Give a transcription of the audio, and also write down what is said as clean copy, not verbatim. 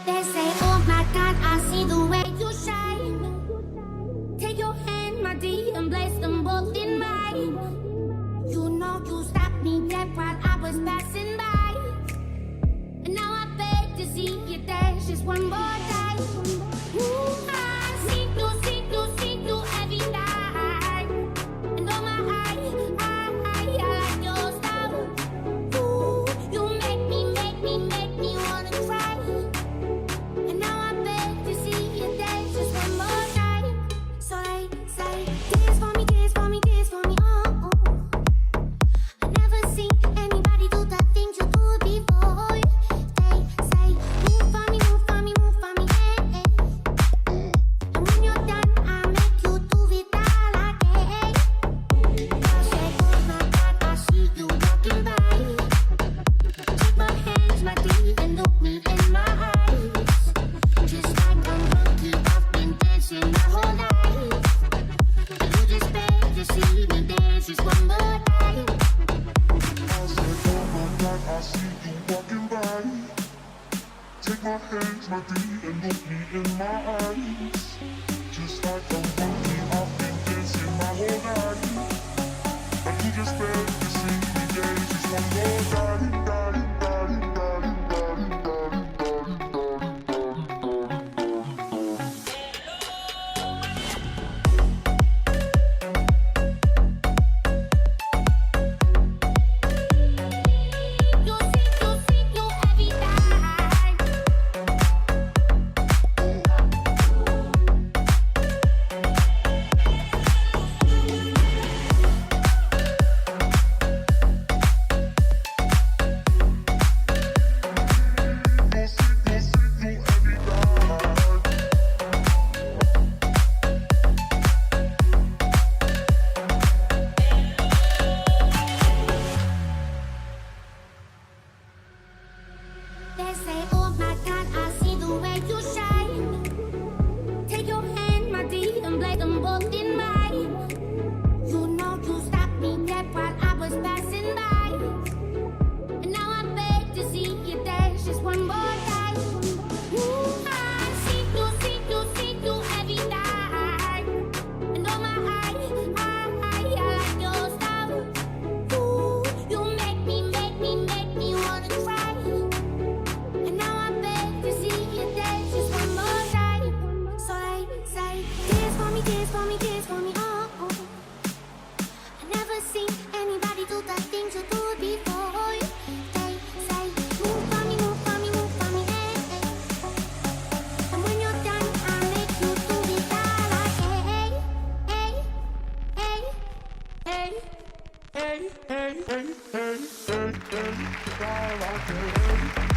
They say, oh my God, I see the way you shine. Take your hand, my dear, and place them both in mine. You know you stopped me dead while I was passing by. And now I beg to see you dance just one more time. Ooh, I see you every night. And oh my, I like your style. Ooh, you make me wanna cry. And now I beg to see you dance just one more time. So they say, dance for me, oh, oh. I never seen anybody do the things you do before. They say, move for me, eh, eh. And when you're done, I make you do it all again. I say, oh my God, I see you walking by. Take my hands, my dear, and look me in my eyes. Just like a monkey, I've been dancing my whole life. And you just beg to see me dance just one more time. I said, oh my God, I see you walking by. Take my hands, my dear, and look me in my eyes. Just like a monkey, I've been dancing my whole life. And you just beg to see me dance just one more time. You every night. They say, oh my God, I see the way you shine. Take your hand, my dear, and place them both in mine. You know you stopped me dead while I was passing by. And now I beg to see you dance just one more time. Ooh, I see you every night. And oh my, I like your style. Ooh, you make me wanna cry. And now I beg to see you dance just one more time. So they say, dance for me, oh, oh. I never seen anybody do the things you do before. They say, move for me, eh, eh. And when you're done, I make you do it all again. Hey, hey, hey, Hey, hey, hey, hey, hey, hey, hey, hey, hey, hey, hey, hey, hey,